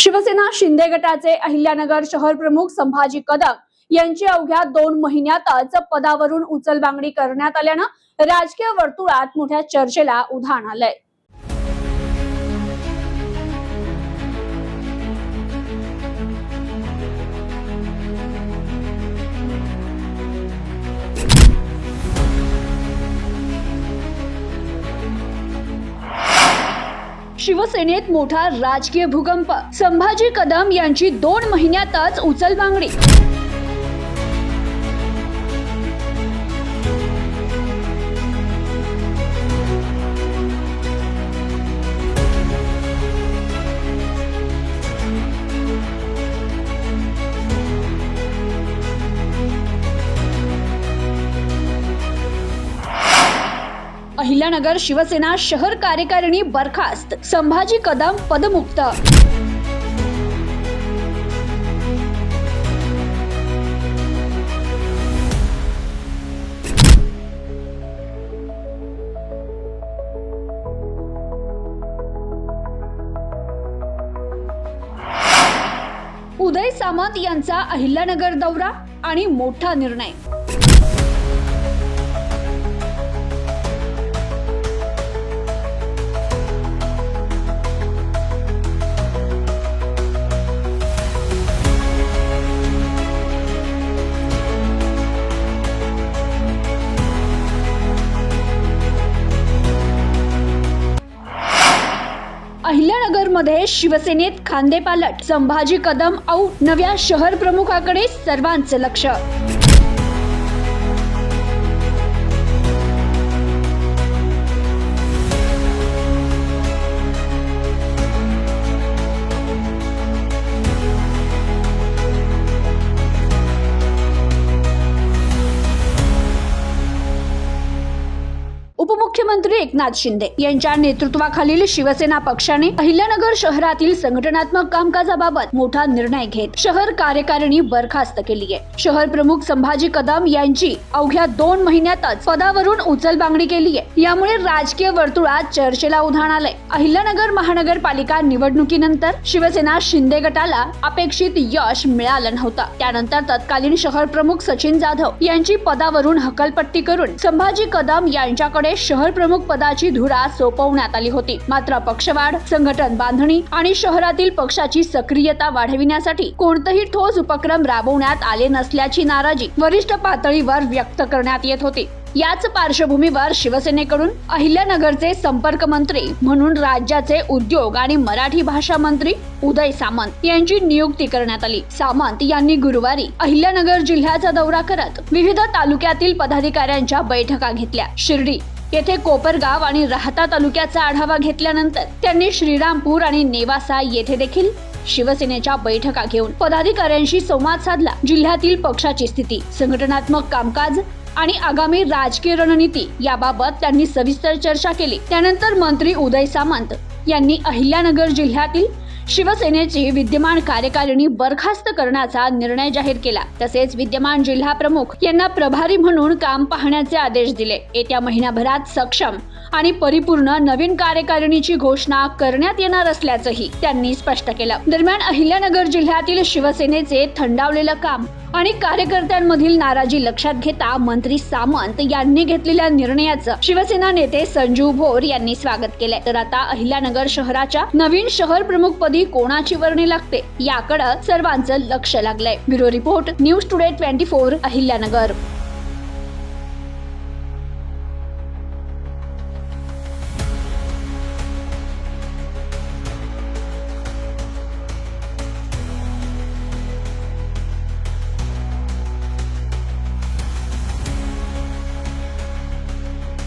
शिवसेना शिंदे गटाचे अहिल्यानगर शहर प्रमुख संभाजी कदम यांची अवघ्या 2 महिन्यातच पदावरून उचलबांगडी करण्यात आल्यानं राजकीय वर्तुळात मोठ्या चर्चेला उधाण आलंय। शिवसेनेत मोठा राजकीय भूकंप, संभाजी कदम यांची 2 महिन्यातच उचलबांगडी। अहिल्यानगर शिवसेना शहर कार्यकारिणी बरखास्त, संभाजी कदम पदमुक्त। उदय सामंत यांचा अहिल्यानगर दौरा आणि मोठा निर्णय। अहिल्यानगरमध्ये शिवसेनेत खांदेपालट, संभाजी कदम आऊट, नव्या शहर प्रमुखाकडे सर्वांचे लक्ष। उपमुख्यमंत्री एकनाथ शिंदे यांच्या नेतृत्वाखालील शिवसेना पक्षाने अहिल्यानगर शहरातील संघटनात्मक कामकाजाबाबत मोठा निर्णय घेत शहर कार्यकारिणी बरखास्त केली आहे। शहर प्रमुख संभाजी कदम यांची अवघ्या 2 महिन्यातच पदावरून उचलबांगडी केली आहे। यामुळे राजकीय वर्तुळात चर्चेला उधाण आलंय। अहिल्यानगर महानगरपालिका निवडणुकीनंतर शिवसेना शिंदे गटाला अपेक्षित यश मिळालं नव्हतं। त्यानंतर तत्कालीन शहर प्रमुख सचिन जाधव यांची पदावरून हकालपट्टी करून संभाजी कदम यांच्याकडे शहर प्रमुख पदाची धुरा सोपवण्यात आली होती। मात्र पक्षवाढ, संघटन बांधणी आणि शहरातील पक्षाची सक्रियता वाढविण्यासाठी कोणतेही ठोस उपक्रम राबवण्यात आले नसल्याची नाराजी वरिष्ठ पातळीवर व्यक्त करण्यात येत होती। याच पार्श्वभूमीवर शिवसेनेकडून अहिल्यानगरचे संपर्क मंत्री म्हणून राज्याचे उद्योग आणि मराठी भाषा मंत्री उदय सामंत यांची नियुक्ती करण्यात आली। सामंत यांनी गुरुवारी अहिल्यानगर जिल्ह्याचा दौरा करत विविध तालुक्यातील पदाधिकाऱ्यांच्या बैठका घेतल्या। शिर्डी येथे कोपरगाव आणि राहता तालुक्याचा आढावा घेतल्यानंतर त्यांनी श्रीरामपूर आणि नेवासा येथे देखील शिवसेनेच्या बैठका घेऊन पदाधिकाऱ्यांशी संवाद साधला। जिल्ह्यातील पक्षाची स्थिती, संघटनात्मक कामकाज आणि आगामी राजकीय रणनीती याबाबत त्यांनी सविस्तर चर्चा केली। त्यानंतर मंत्री उदय सामंत यांनी अहिल्यानगर जिल्ह्यातील शिवसेनेची विद्यमान कार्यकारिणी बरखास्त करण्याचा निर्णय जाहीर केला। तसेच विद्यमान जिल्हा प्रमुख यांना प्रभारी म्हणून काम पाहण्याचे आदेश दिले। येत्या महिन्याभरात सक्षम आणि परिपूर्ण नवीन कार्यकारिणीची घोषणा करण्यात येणार असल्याचंही त्यांनी स्पष्ट केलं। दरम्यान अहिल्यानगर जिल्ह्यातील शिवसेनेचे थंडावलेलं काम आणि कार्यकर्त्यांमधील नाराजी लक्षात घेता मंत्री सामंत यांनी घेतलेल्या निर्णयाचं शिवसेना नेते संजू भोर यांनी स्वागत केलंय। तर आता अहिल्यानगर शहराच्या नवीन शहर प्रमुख पदी कोणाची वर्णी लागते याकडे सर्वांचं लक्ष लागलंय। Bureau report, news today 24 Ahilyanagar.